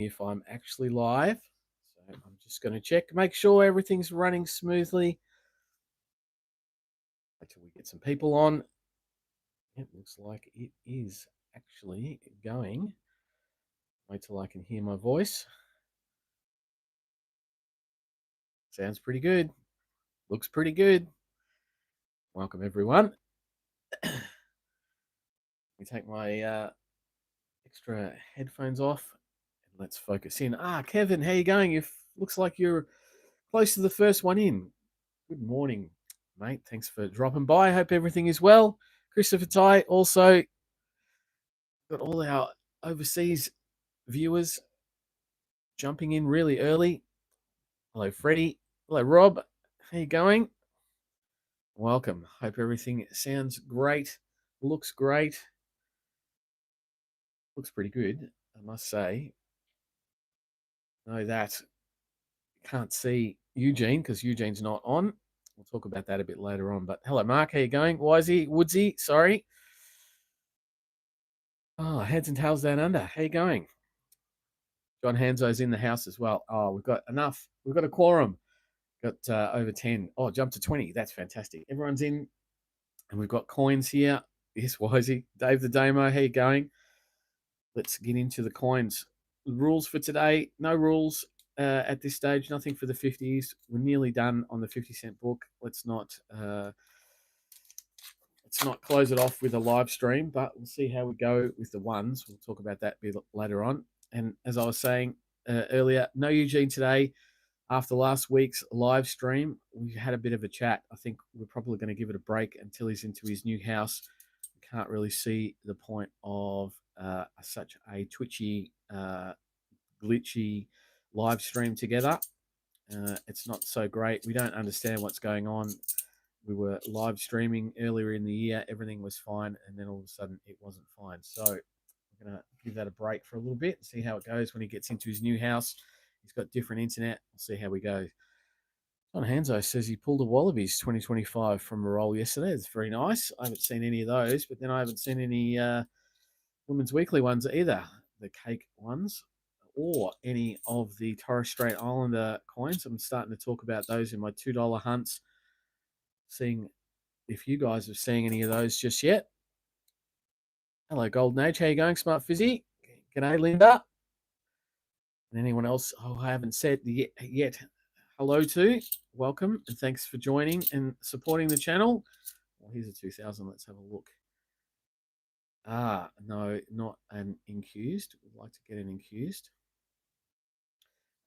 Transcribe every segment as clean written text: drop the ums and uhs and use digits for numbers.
if I'm actually live. So I'm just going to check, make sure everything's running smoothly. Until we get some people on. It looks like it is actually going. Wait till I can hear my voice. Sounds pretty good. Looks pretty good. Welcome, everyone. Let me take my extra headphones off and let's focus in. Kevin, how you going? Looks like you're close to the first one in. Good morning, mate. Thanks for dropping by. I hope everything is well. Christopher Ty, also got all our overseas viewers jumping in really early. Hello, Freddie. Hello, Rob. How you going? Welcome. Hope everything sounds great. Looks great. Looks pretty good, I must say. Know that can't see Eugene because Eugene's not on. We'll talk about that a bit later on. But hello, Mark. How you going? Wisey, Woodsy, sorry. Oh, heads and tails down under. How you going? John Hanzo's in the house as well. Oh, we've got enough. We've got a quorum. Got over 10. Oh, jumped to 20. That's fantastic. Everyone's in. And we've got coins here. Yes, Wisey. Dave the Damo, how you going? Let's get into the coins. Rules for today. No rules at this stage. Nothing for the 50s. We're nearly done on the 50-cent book. Let's not close it off with a live stream, but we'll see how we go with the ones. We'll talk about that a bit later on. And as I was saying earlier, no Eugene today. After last week's live stream, we had a bit of a chat. I think we're probably going to give it a break until he's into his new house. We can't really see the point of such a twitchy, glitchy live stream together. It's not so great. We don't understand what's going on. We were live streaming earlier in the year. Everything was fine. And then all of a sudden it wasn't fine. So we're going to give that a break for a little bit and see how it goes when he gets into his new house. He's got different internet. We'll see how we go. John Hanzo says he pulled a Wallabies 2025 from a roll yesterday. It's very nice. I haven't seen any of those, but then I haven't seen any Women's Weekly ones either, the cake ones, or any of the Torres Strait Islander coins. I'm starting to talk about those in my $2 hunts, seeing if you guys are seeing any of those just yet. Hello, Golden Age. How you going, Smart Fizzy? G'day, Linda. And anyone else I haven't said yet hello to, welcome, and thanks for joining and supporting the channel. Well, here's a 2000. Let's have a look. No, not an incused. Would like to get an incused.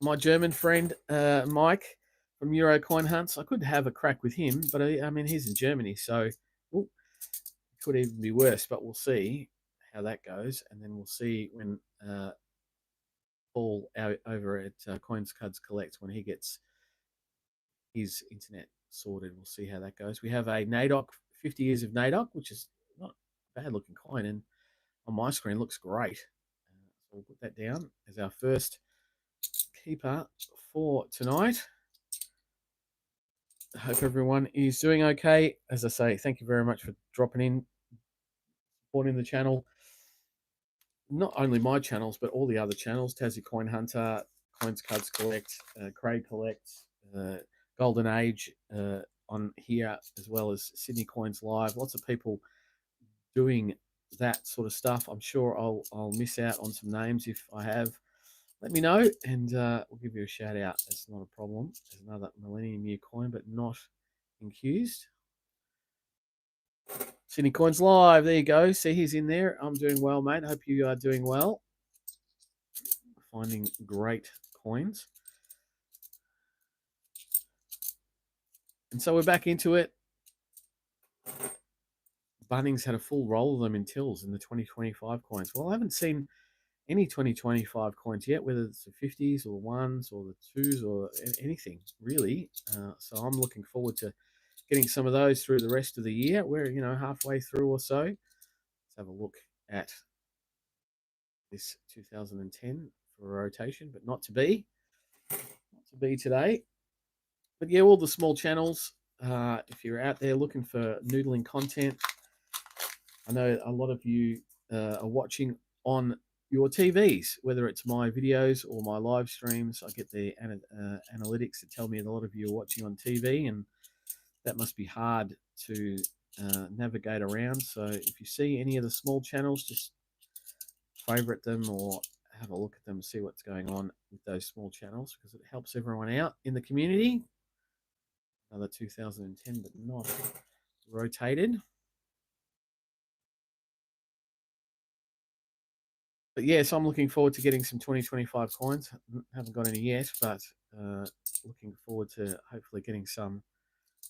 My German friend, Mike from Euro Coin Hunts, I could have a crack with him, but I mean, he's in Germany, so it could even be worse, but we'll see how that goes. And then we'll see when Paul over at Coins Cuds Collect, when he gets his internet sorted, we'll see how that goes. We have a NAIDOC, 50 years of NAIDOC, which is not a bad looking coin, and on my screen looks great. So we'll put that down as our first keeper for tonight. I hope everyone is doing okay. As I say, thank you very much for dropping in, supporting the channel. Not only my channels, but all the other channels. Tassie Coin Hunter, Coins Cuds Collect, Craig Collects, Golden Age on here, as well as Sydney Coins Live. Lots of people doing that sort of stuff. I'm sure I'll miss out on some names. If I have, let me know, and we'll give you a shout out. That's not a problem. There's another Millennium Year coin, but not infused. Sydney Coins Live. There you go. See, he's in there. I'm doing well, mate. Hope you are doing well. Finding great coins. And so we're back into it. Bunnings had a full roll of them in tills in the 2025 coins. Well, I haven't seen any 2025 coins yet, whether it's the 50s or ones or the 2s or anything, really. So I'm looking forward to getting some of those through the rest of the year. We're, halfway through or so. Let's have a look at this 2010 for a rotation, but not to be. Not to be today. But yeah, all the small channels, if you're out there looking for noodling content, I know a lot of you are watching on your TVs, whether it's my videos or my live streams. I get the analytics that tell me a lot of you are watching on TV, and that must be hard to navigate around. So if you see any of the small channels, just favorite them or have a look at them, see what's going on with those small channels, because it helps everyone out in the community. Another 2010, but not rotated. But yes, I'm looking forward to getting some 2025 coins. Haven't got any yet, but looking forward to hopefully getting some,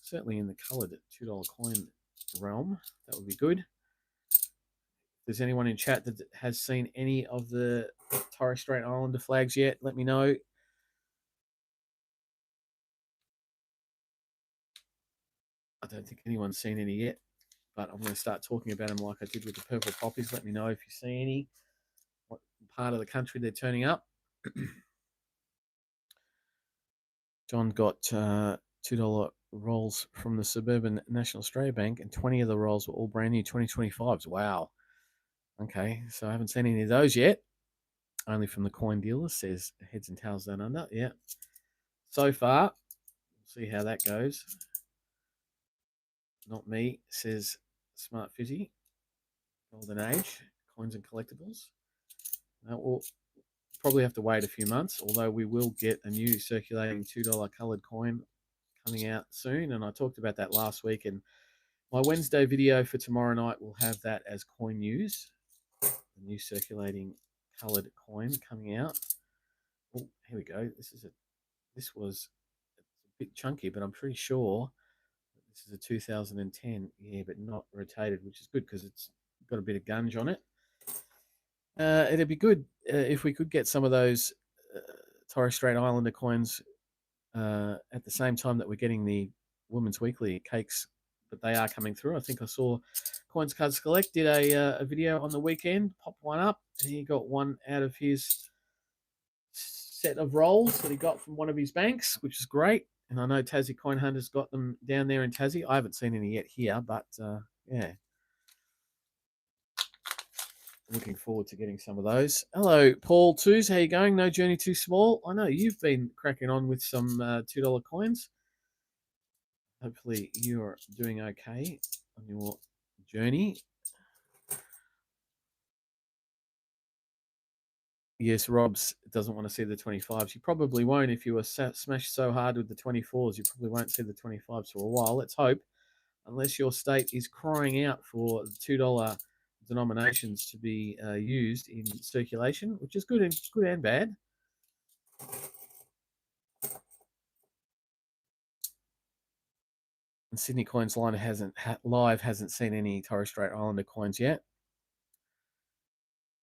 certainly in the coloured $2 coin realm. That would be good. If there's anyone in chat that has seen any of the Torres Strait Islander flags yet, let me know. I don't think anyone's seen any yet, but I'm going to start talking about them like I did with the purple poppies. Let me know if you see any, what part of the country they're turning up. John got $2 rolls from the Suburban National Australia Bank, and 20 of the rolls were all brand new 2025s. Wow. Okay, so I haven't seen any of those yet. Only from the coin dealer, says Heads and Tails Down Under. Yeah. So far, we'll see how that goes. Not me, says Smart Fizzy. Golden Age, coins and collectibles. We'll probably have to wait a few months, although we will get a new circulating $2 coloured coin coming out soon. And I talked about that last week. And my Wednesday video for tomorrow night will have that as coin news. The new circulating coloured coin coming out. Oh, here we go. This was a bit chunky, but I'm pretty sure this is a 2010. Yeah, but not rotated, which is good because it's got a bit of gunge on it. It'd be good if we could get some of those Torres Strait Islander coins at the same time that we're getting the Women's Weekly cakes, but they are coming through. I think I saw Coins Cards Collect did a video on the weekend, popped one up, and he got one out of his set of rolls that he got from one of his banks, which is great. And I know Tassie Coin Hunter's got them down there in Tassie. I haven't seen any yet here, but yeah. Looking forward to getting some of those. Hello, Paul Twos. How you going? No journey too small. I know you've been cracking on with some $2 coins. Hopefully you're doing okay on your journey. Yes, Robs doesn't want to see the 25s. You probably won't if you were smashed so hard with the 24s. You probably won't see the 25s for a while. Let's hope, unless your state is crying out for $2 denominations to be used in circulation, which is good and bad. And Sydney Coins Line hasn't seen any Torres Strait Islander coins yet.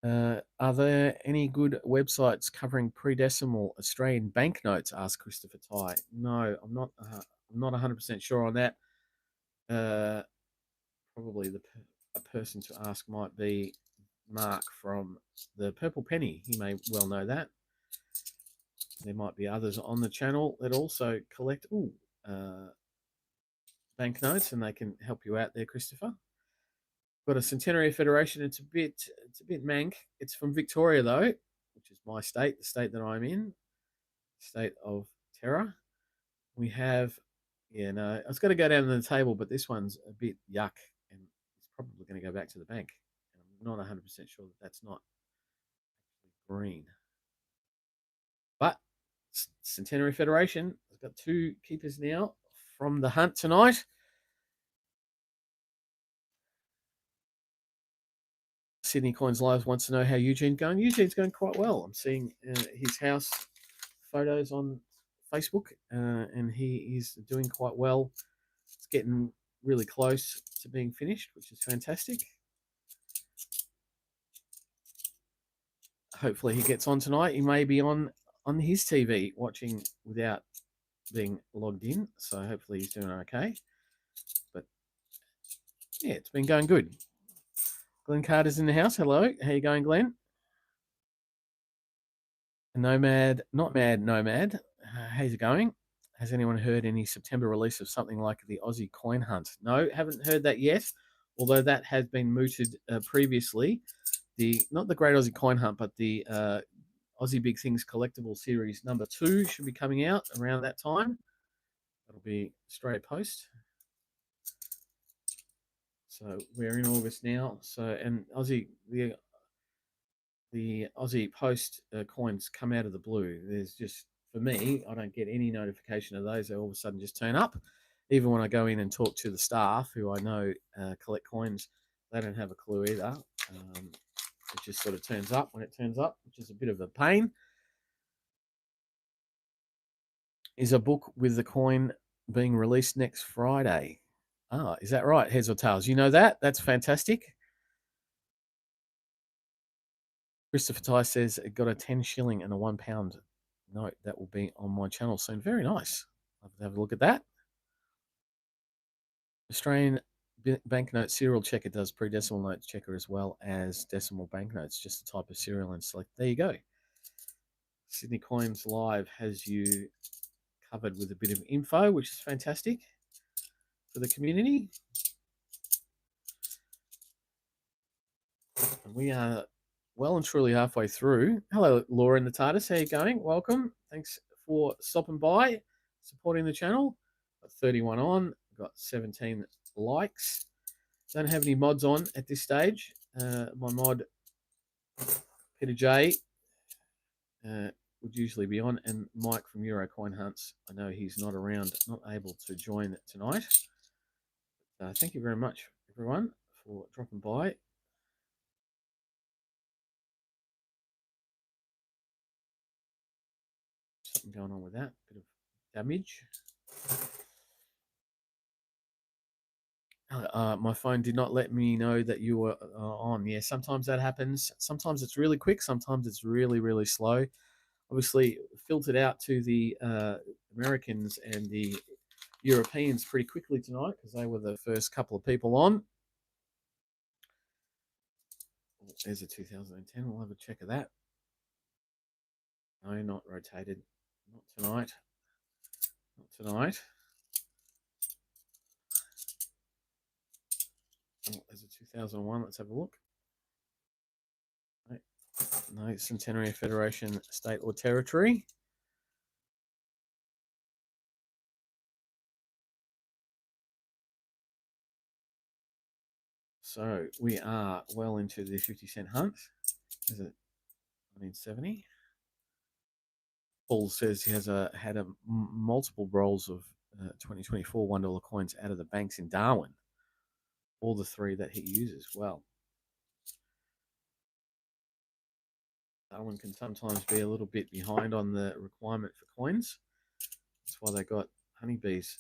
Are there any good websites covering pre-decimal Australian banknotes? Asked Christopher Ty. No, I'm not. I'm not 100% sure on that. Probably a person to ask might be Mark from the Purple Penny. He may well know that. There might be others on the channel that also collect banknotes, and they can help you out there, Christopher. Got a Centenary Federation. It's a bit mank. It's from Victoria though, which is my state, the state that I'm in, state of terror. We have, yeah, no, I was going to go down to the table, but this one's a bit yuck, and it's probably going to go back to the bank. And I'm not 100% sure that that's not green. But Centenary Federation has got two keepers now from the hunt tonight. Sydney Coins Live wants to know how Eugene's going. Eugene's going quite well. I'm seeing his house photos on Facebook, and he is doing quite well. It's getting really close to being finished, which is fantastic. Hopefully he gets on tonight. He may be on his TV watching without being logged in, so hopefully he's doing okay. But yeah, it's been going good. Glenn Carter's in the house. Hello. How you going, Glenn? Nomad, not mad, Nomad. How's it going? Has anyone heard any September release of something like the Aussie Coin Hunt? No, haven't heard that yet, although that has been mooted previously. not the Great Aussie Coin Hunt, but the Aussie Big Things Collectible Series number 2 should be coming out around that time. That'll be Australia Post. So we're in August now. So and the Aussie Post coins come out of the blue. There's just, for me, I don't get any notification of those. They all of a sudden just turn up. Even when I go in and talk to the staff who I know collect coins, they don't have a clue either. It just sort of turns up when it turns up, which is a bit of a pain. Is a book with the coin being released next Friday? Ah, is that right? Heads or tails? You know that? That's fantastic. Christopher Ty says it got a 10 shilling and a £1 note that will be on my channel soon. Very nice. I'll have to have a look at that. Australian banknote serial checker does pre-decimal note checker as well as decimal banknotes, just the type of serial and select. There you go. Sydney Coins Live has you covered with a bit of info, which is fantastic for the community. And we are well and truly halfway through. Hello, Laura in the TARDIS. How are you going? Welcome. Thanks for stopping by, supporting the channel. Got 31 on, got 17 likes. Don't have any mods on at this stage. My mod, Peter J, would usually be on, and Mike from Euro Coin Hunts. I know he's not around, not able to join tonight. Thank you very much, everyone, for dropping by. Something going on with that, bit of damage. My phone did not let me know that you were on. Yeah, sometimes that happens. Sometimes it's really quick. Sometimes it's really, really slow. Obviously, filtered out to the Americans and the Europeans pretty quickly tonight because they were the first couple of people on. There's a 2010. We'll have a check of that. No, not rotated. Not tonight. Not tonight. Oh, there's a 2001. Let's have a look. No, Centenary Federation, State or Territory. So we are well into the 50-cent hunt. Is it 1970? Paul says he has had multiple rolls of 2024 $1 coins out of the banks in Darwin. All the 3 that he uses. Well, Darwin can sometimes be a little bit behind on the requirement for coins. That's why they got honeybees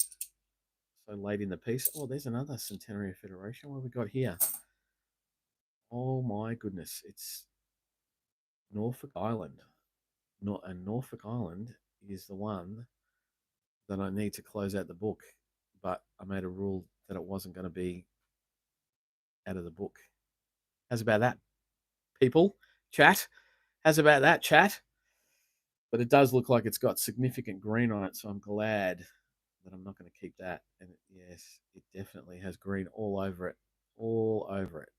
so late in the piece. Oh, there's another Centenary Federation. What have we got here? Oh my goodness, it's Norfolk Island. And Norfolk Island is the one that I need to close out the book, but I made a rule that it wasn't going to be out of the book. How's about that, people? Chat? How's about that, chat? But it does look like it's got significant green on it, so I'm glad that I'm not going to keep that. And yes, it definitely has green all over it. All over it.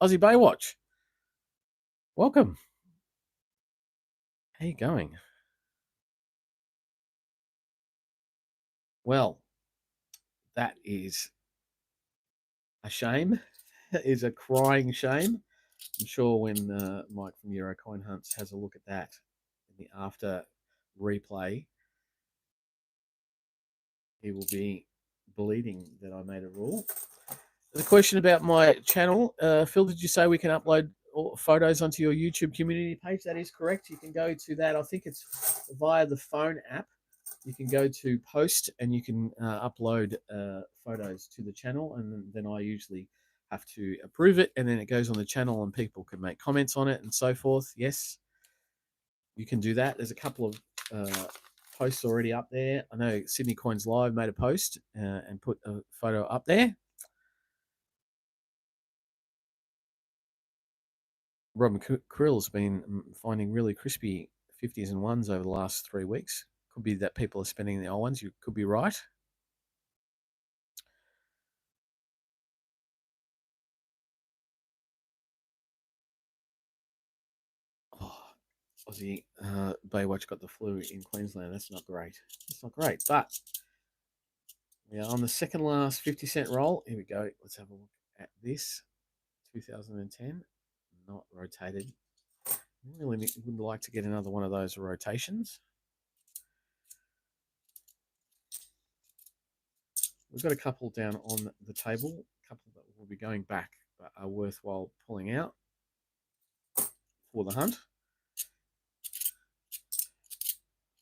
Aussie Baywatch, welcome. How you going? Well, that is a shame. That is a crying shame. I'm sure when Mike from Euro Coin Hunts has a look at that in the after replay, he will be bleeding that I made a rule. The question about my channel, Phil, did you say we can upload photos onto your YouTube community page? That is correct. You can go to that. I think it's via the phone app. You can go to post and you can upload photos to the channel, and then I usually have to approve it, and then it goes on the channel and people can make comments on it and so forth. Yes, you can do that. There's a couple of posts already up there. I know Sydney Coins Live made a post and put a photo up there. Robin Krill's been finding really crispy 50s and 1s over the last 3 weeks. Could be that people are spending the old ones. You could be right. Aussie Baywatch got the flu in Queensland. That's not great. That's not great. But we are on the second last 50-cent roll. Here we go. Let's have a look at this. 2010. Not rotated. Really would like to get another one of those rotations. We've got a couple down on the table, a couple that will be going back but are worthwhile pulling out for the hunt.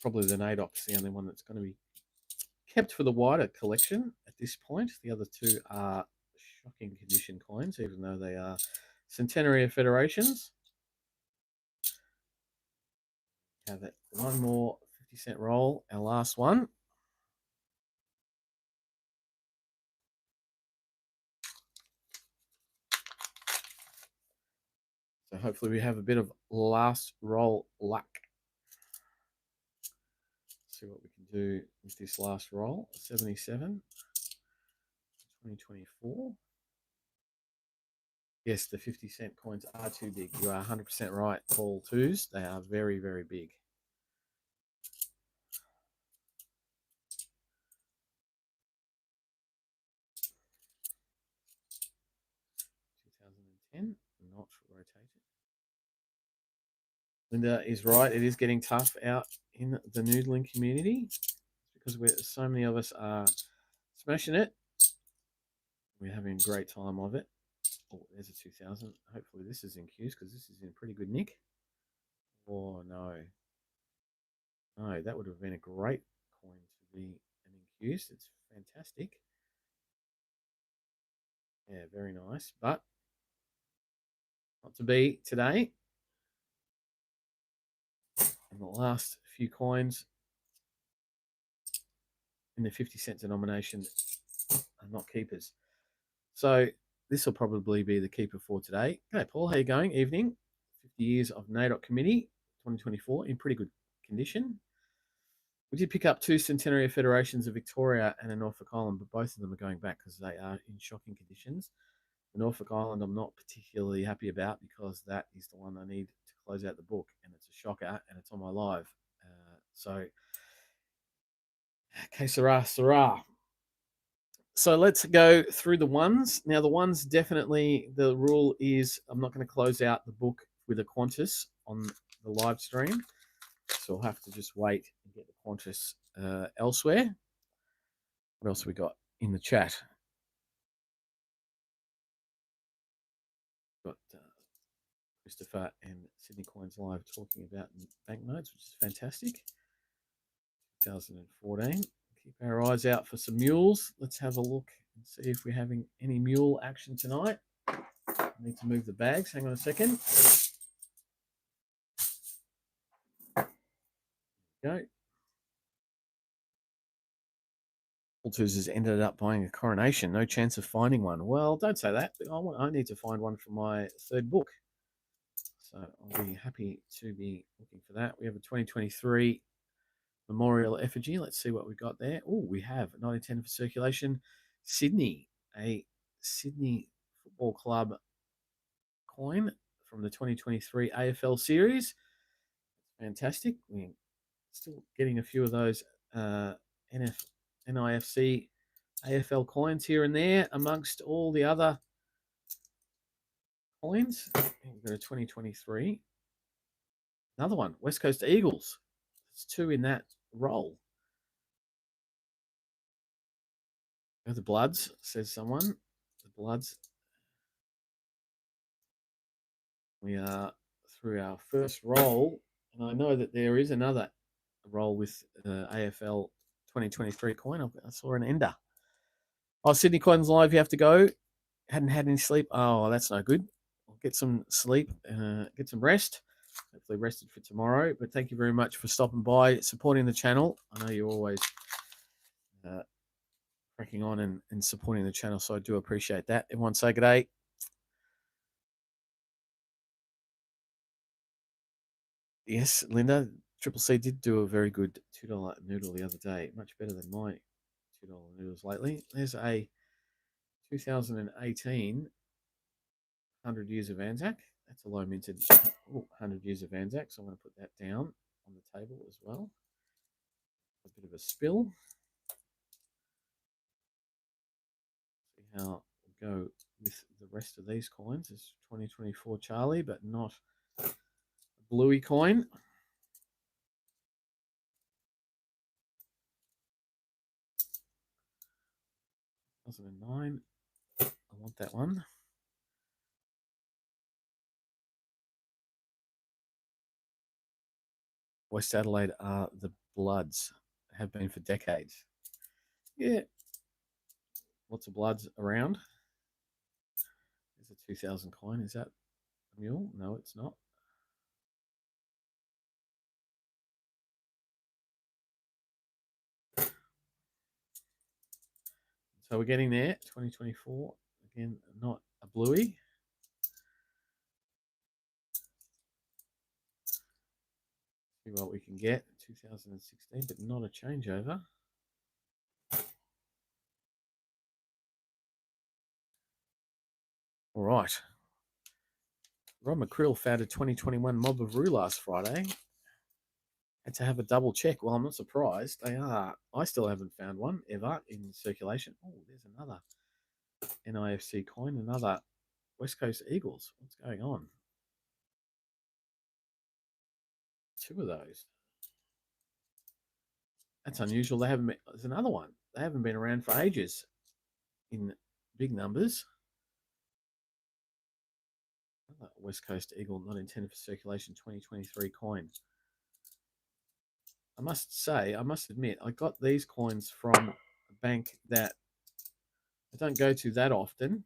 Probably the NAIDOC's the only one that's going to be kept for the wider collection at this point. The other two are shocking condition coins, even though they are centenary of federations. Have that one more 50-cent roll, our last one. So hopefully we have a bit of last roll luck. See what we can do with this last roll. 77, 2024. Yes, the 50-cent coins are too big. You are 100% right, Paul Twos. They are very, very big. 2010, not rotated. Linda is right. It is getting tough out in the noodling community because so many of us are smashing it. We're having a great time of it. Oh, there's a 2000. Hopefully this is in queues because this is in pretty good nick. Oh, no. No, that would have been a great coin to be an incused. It's fantastic. Yeah, very nice. But not to be today. And the last few coins in the 50-cent denomination are not keepers. So this will probably be the keeper for today. Okay, Paul, how you going? Evening. 50 years of NAIDOC committee, 2024, in pretty good condition. We did pick up two centenary federations of Victoria and a Norfolk Island, but both of them are going back because they are in shocking conditions. The Norfolk Island I'm not particularly happy about because that is the one I need to close out the book, and it's a shocker, and it's on my live. So, okay, Sarah. So let's go through the ones. Now, the ones definitely, the rule is I'm not going to close out the book with a Qantas on the live stream. So I'll have to just wait and get the Qantas elsewhere. What else we got in the chat? Got Christopher and Sydney Coins Live talking about banknotes, which is fantastic. 2014. Keep our eyes out for some mules. Let's have a look and see if we're having any mule action tonight. I need to move the bags. Hang on a second. Go. Walters has ended up buying a coronation. No chance of finding one. Well, don't say that. I need to find one for my third book. So I'll be happy to be looking for that. We have a 2023 memorial effigy. Let's see what we got there. Oh, we have 1910 for circulation. Sydney, a Sydney Football Club coin from the 2023 AFL series. Fantastic. We're still getting a few of those NIFC AFL coins here and there amongst all the other coins. We've got a 2023. Another one, West Coast Eagles. There's two in that roll. Oh, the Bloods, says someone. The Bloods. We are through our first roll, and I know that there is another roll with AFL 2023 coin. I saw an ender. Oh, Sydney Coins Live, you have to go. Hadn't had any sleep. Oh, that's no good. I'll get some sleep, get some rest. Hopefully rested for tomorrow. But thank you very much for stopping by, supporting the channel. I know you're always cracking on and supporting the channel, so I do appreciate that. Everyone say good day. Yes, Linda, Triple C did do a very good $2 noodle the other day. Much better than my $2 noodles lately. There's a 2018 100 Years of Anzac. That's a low minted 100 years of Anzac, so I'm going to put that down on the table as well. A bit of a spill. See how we go with the rest of these coins. It's 2024 Charlie, but not a bluey coin. 2009. I want that one. West Adelaide are the Bloods. Have been for decades. Yeah. Lots of Bloods around. There's a 2000 coin. Is that a mule? No, it's not. So we're getting there. 2024. Again, not a bluey. See what we can get. 2016, but not a changeover. All right. Rod McCrill found a 2021 Mob of Rue last Friday. Had to have a double check. Well, I'm not surprised. They are. I still haven't found one ever in circulation. Oh, there's another NIFC coin, another West Coast Eagles. What's going on? Two of those. That's unusual. They haven't been, there's another one. They haven't been around for ages in big numbers. Another West Coast Eagle, not intended for circulation, 2023 coin. I must admit, I got these coins from a bank that I don't go to that often.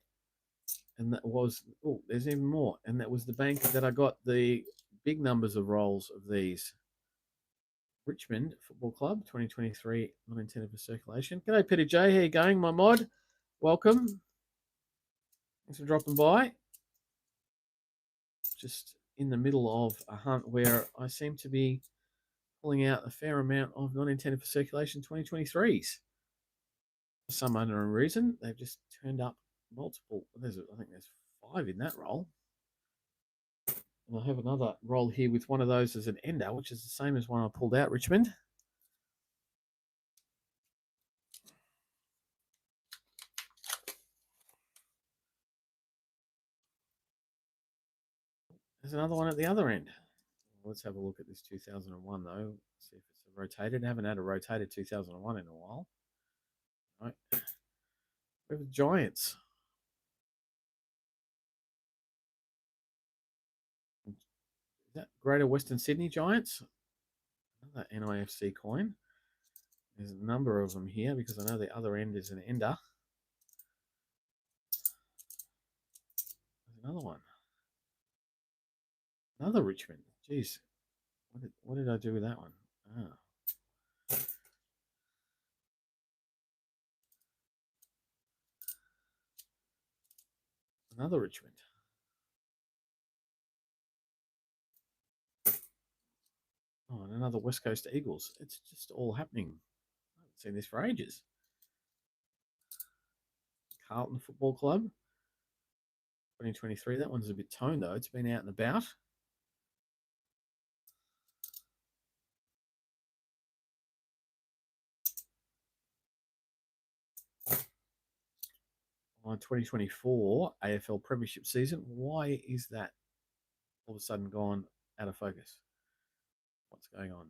And that was, oh, there's even more. And that was the bank that I got the big numbers of rolls of these. Richmond Football Club, 2023, not intended for circulation. G'day, Peter J. How you going, my mod? Welcome. Thanks for dropping by. Just in the middle of a hunt where I seem to be pulling out a fair amount of not intended for circulation 2023s. For some unknown reason, they've just turned up multiple. I think there's 5 in that roll. And I have another roll here with one of those as an ender, which is the same as one I pulled out, Richmond. There's another one at the other end. Let's have a look at this 2001, though. See if it's rotated. I haven't had a rotated 2001 in a while. Right. We have the Giants. Is that Greater Western Sydney Giants? Another NIFC coin. There's a number of them here because I know the other end is an ender. There's another one. Another Richmond. Jeez. What did I do with that one? Ah. Another Richmond. Oh, and another West Coast Eagles. It's just all happening. I haven't seen this for ages. Carlton Football Club. 2023. That one's a bit toned, though. It's been out and about. On 2024 AFL Premiership season. Why is that all of a sudden gone out of focus? What's going on?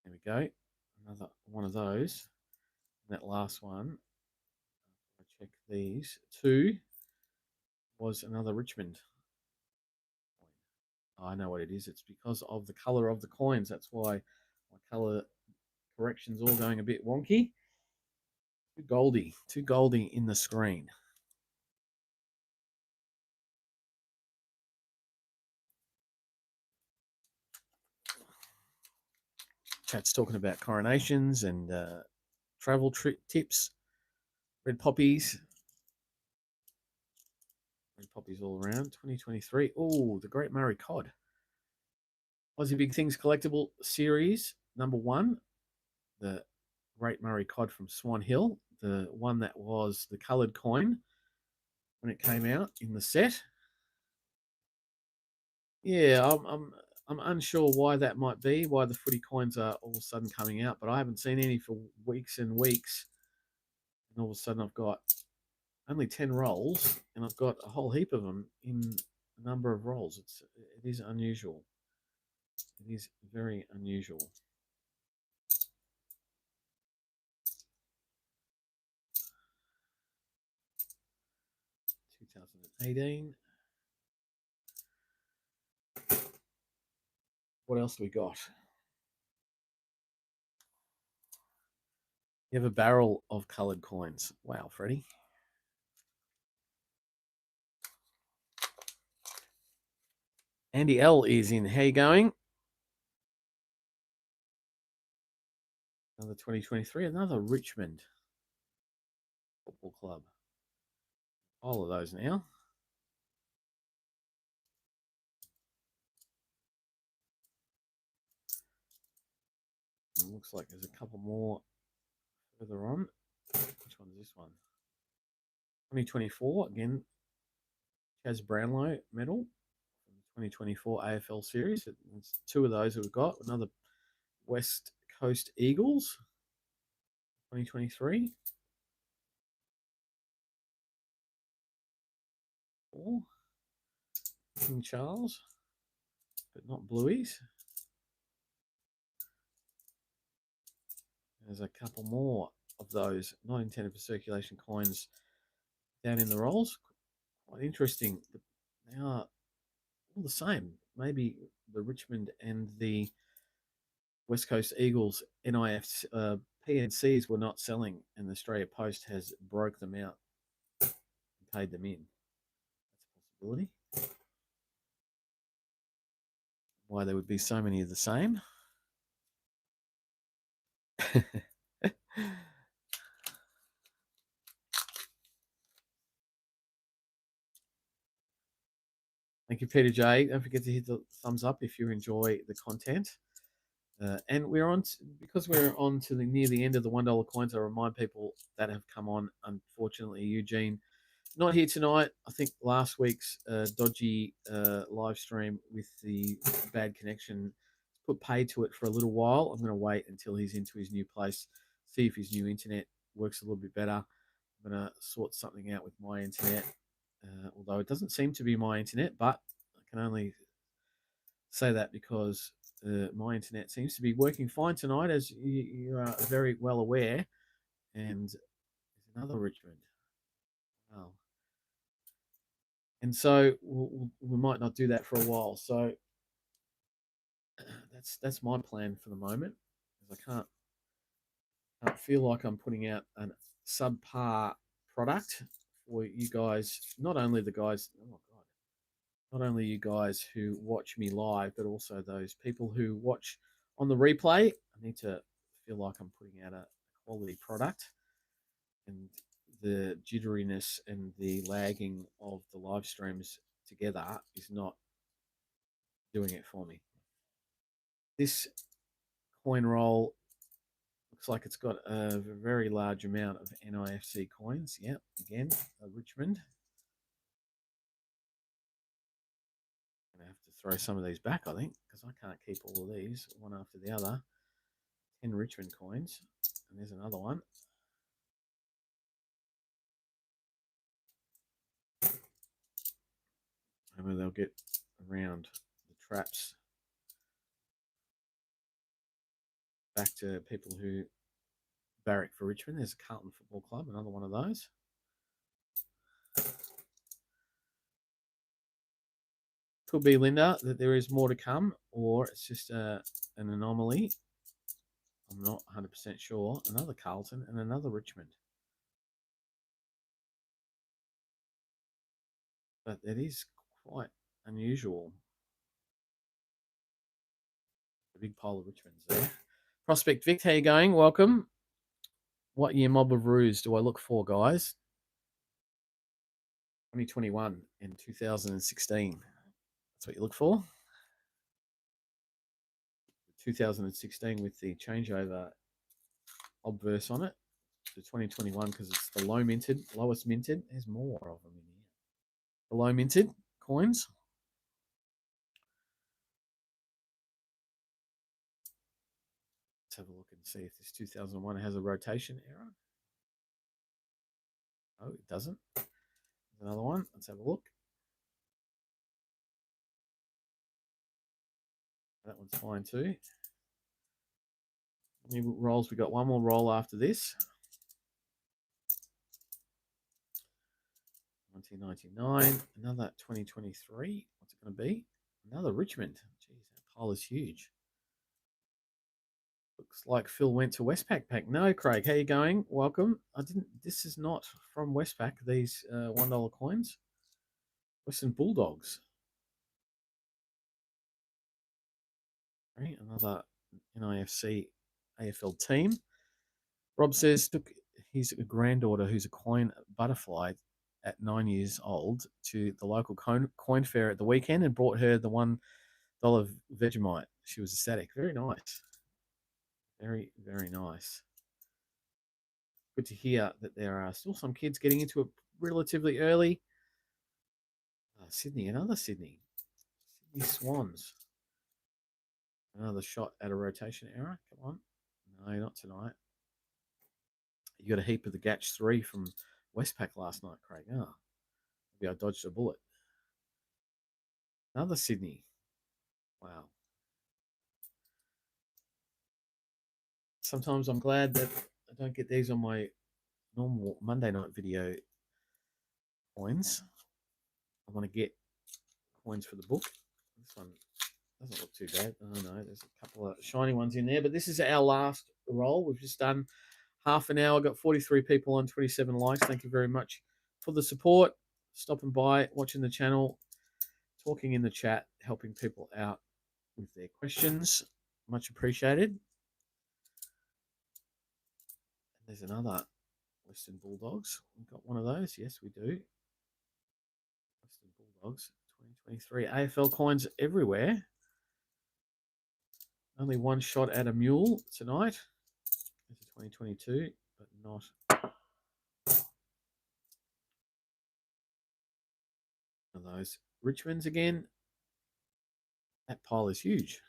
There we go. Another one of those. And that last one, I check these. 2 was another Richmond. Oh, I know what it is. It's because of the colour of the coins. That's why my colour correction's all going a bit wonky. Too goldy in the screen. Chat's talking about coronations and travel tips. Red poppies. Red poppies all around. 2023. Oh, the Great Murray Cod. Aussie Big Things Collectible Series, number 1. The Great Murray Cod from Swan Hill. The one that was the coloured coin when it came out in the set. Yeah, I'm unsure why that might be, why the footy coins are all of a sudden coming out, but I haven't seen any for weeks and weeks. And all of a sudden I've got only 10 rolls and I've got a whole heap of them in a number of rolls. It is unusual. It is very unusual. $2018. What else do we got? You have a barrel of coloured coins. Wow, Freddie. Andy L is in. How you going? Another 2023. Another Richmond Football Club. All of those now. It looks like there's a couple more further on. Which one is this one? 2024. Again, Chaz Brownlow medal from the 2024 AFL series. It's two of those that we've got. Another West Coast Eagles 2023. Four. King Charles, but not Blueies. There's a couple more of those not intended for circulation coins down in the rolls. Quite interesting. They are all the same. Maybe the Richmond and the West Coast Eagles NIF PNCs were not selling, and the Australia Post has broke them out and paid them in. That's a possibility. Why there would be so many of the same. Thank you, Peter J. Don't forget to hit the thumbs up if you enjoy the content. And we're on because we're on to near the end of the $1 coins. I remind people that have come on. Unfortunately, Eugene not here tonight. I think last week's dodgy live stream with the bad connection put paid to it for a little while. I'm going to wait until he's into his new place, see if his new internet works a little bit better. I'm going to sort something out with my internet, although it doesn't seem to be my internet, but I can only say that because my internet seems to be working fine tonight, as you are very well aware. And there's another Richmond. Wow. And so we might not do that for a while. So that's my plan for the moment, because I can't feel like I'm putting out a subpar product for you guys. Not only the guys, oh God, not only you guys who watch me live, but also those people who watch on the replay. I need to feel like I'm putting out a quality product, and the jitteriness and the lagging of the live streams together is not doing it for me. This coin roll looks like it's got a very large amount of NIFC coins. Yep, again, a Richmond. I'm going to have to throw some of these back, I think, because I can't keep all of these one after the other. 10 Richmond coins. And there's another one. Maybe they'll get around the traps back to people who barrack for Richmond. There's a Carlton Football Club, another one of those. Could be, Linda, that there is more to come, or it's just an anomaly. I'm not 100% sure. Another Carlton and another Richmond. But it is quite unusual. A big pile of Richmonds there. Prospect Vic, how you going? Welcome. What year mob of ruse do I look for, guys? 2021 and 2016. That's what you look for. 2016 with the changeover obverse on it. To 2021 because it's the lowest minted. There's more of them in here. below minted coins. Let's have a look and see if this 2001 has a rotation error. Oh, it doesn't. There's another one. Let's have a look. That one's fine too. How many rolls? We got one more roll after this. 1999. Another 2023. What's it going to be? Another Richmond. Jeez, that pile is huge. Looks like Phil went to Westpac Pack. No, Craig, how you going? Welcome. I didn't. This is not from Westpac. These $1 coins. Western Bulldogs. Right, another NIFC AFL team. Rob says took his granddaughter, who's a coin butterfly, at 9 years old, to the local coin fair at the weekend and brought her the $1 Vegemite. She was ecstatic. Very nice. Very, very nice. Good to hear that there are still some kids getting into it relatively early. Sydney, another Sydney. Sydney Swans. Another shot at a rotation error. Come on. No, not tonight. You got a heap of the Gatch 3 from Westpac last night, Craig. Oh, maybe I dodged a bullet. Another Sydney. Wow. Sometimes I'm glad that I don't get these on my normal Monday night video coins. I want to get coins for the book. This one doesn't look too bad. Oh no, there's a couple of shiny ones in there, but this is our last roll. We've just done half an hour. Got 43 people on, 27 likes. Thank you very much for the support. Stopping by, watching the channel, talking in the chat, helping people out with their questions. Much appreciated. There's another Western Bulldogs. We've got one of those. Yes, we do. Western Bulldogs 2023. AFL coins everywhere. Only one shot at a mule tonight. This is 2022, but not. One of those. Richmonds again. That pile is huge.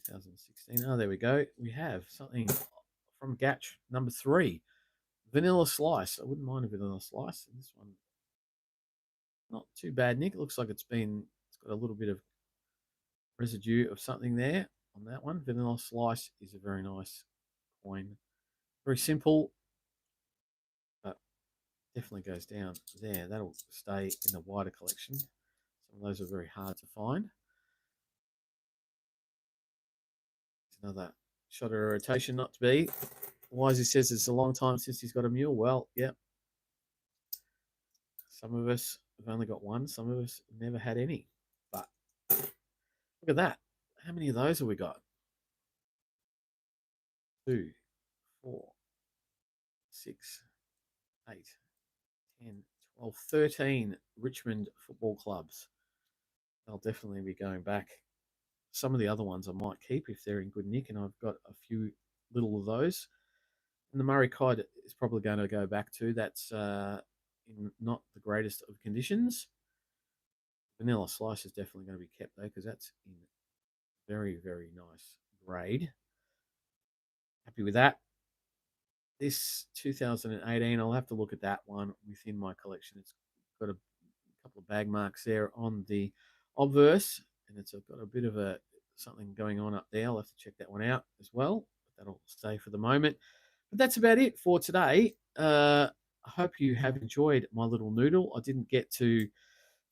2016. Oh, there we go. We have something from Gatch, number 3. Vanilla Slice. I wouldn't mind a vanilla slice. This one, not too bad, Nick. It looks like it's got a little bit of residue of something there on that one. Vanilla Slice is a very nice coin. Very simple, but definitely goes down there. That'll stay in the wider collection. Some of those are very hard to find. Another shot of a rotation, not to be. Wisey says it's a long time since he's got a mule. Well, yep. Some of us have only got one. Some of us never had any. But look at that. How many of those have we got? 2, 4, 6, 8, 10, 12, 13 Richmond football clubs. They'll definitely be going back. Some of the other ones I might keep if they're in good nick, and I've got a few little of those. And the Murray Cod is probably going to go back to. That's in not the greatest of conditions. Vanilla Slice is definitely going to be kept though, because that's in very, very nice grade. Happy with that. This 2018, I'll have to look at that one within my collection. It's got a couple of bag marks there on the obverse, and it's got a bit of something going on up there. I'll have to check that one out as well. But that'll stay for the moment. But that's about it for today. I hope you have enjoyed my little noodle. I didn't get to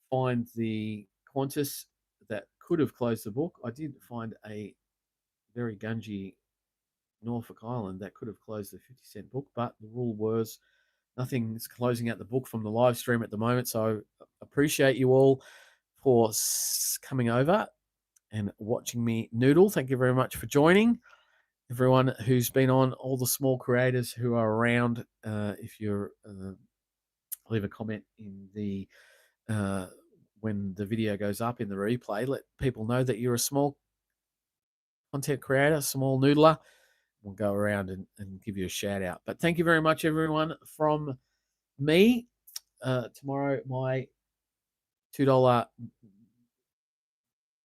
find the Qantas that could have closed the book. I did find a very gungy Norfolk Island that could have closed the 50-cent book, but the rule was nothing's closing out the book from the live stream at the moment. So I appreciate you all for coming over and watching me noodle. Thank you very much for joining. Everyone who's been on, all the small creators who are around, if you're leave a comment in the when the video goes up in the replay, let people know that you're a small content creator, small noodler, we'll go around and give you a shout out. But thank you very much, everyone, from me. Tomorrow, my $2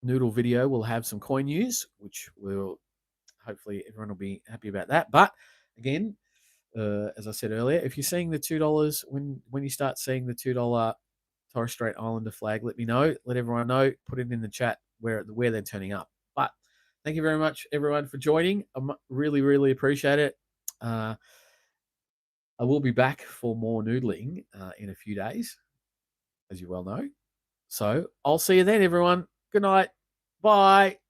noodle video will have some coin news, which will hopefully everyone will be happy about that. But again, as I said earlier, if you're seeing the $2 when you start seeing the $2 Torres Strait Islander flag, let me know. Let everyone know. Put it in the chat where they're turning up. But thank you very much, everyone, for joining. I really, really appreciate it. I will be back for more noodling in a few days, as you well know. So I'll see you then, everyone. Good night. Bye.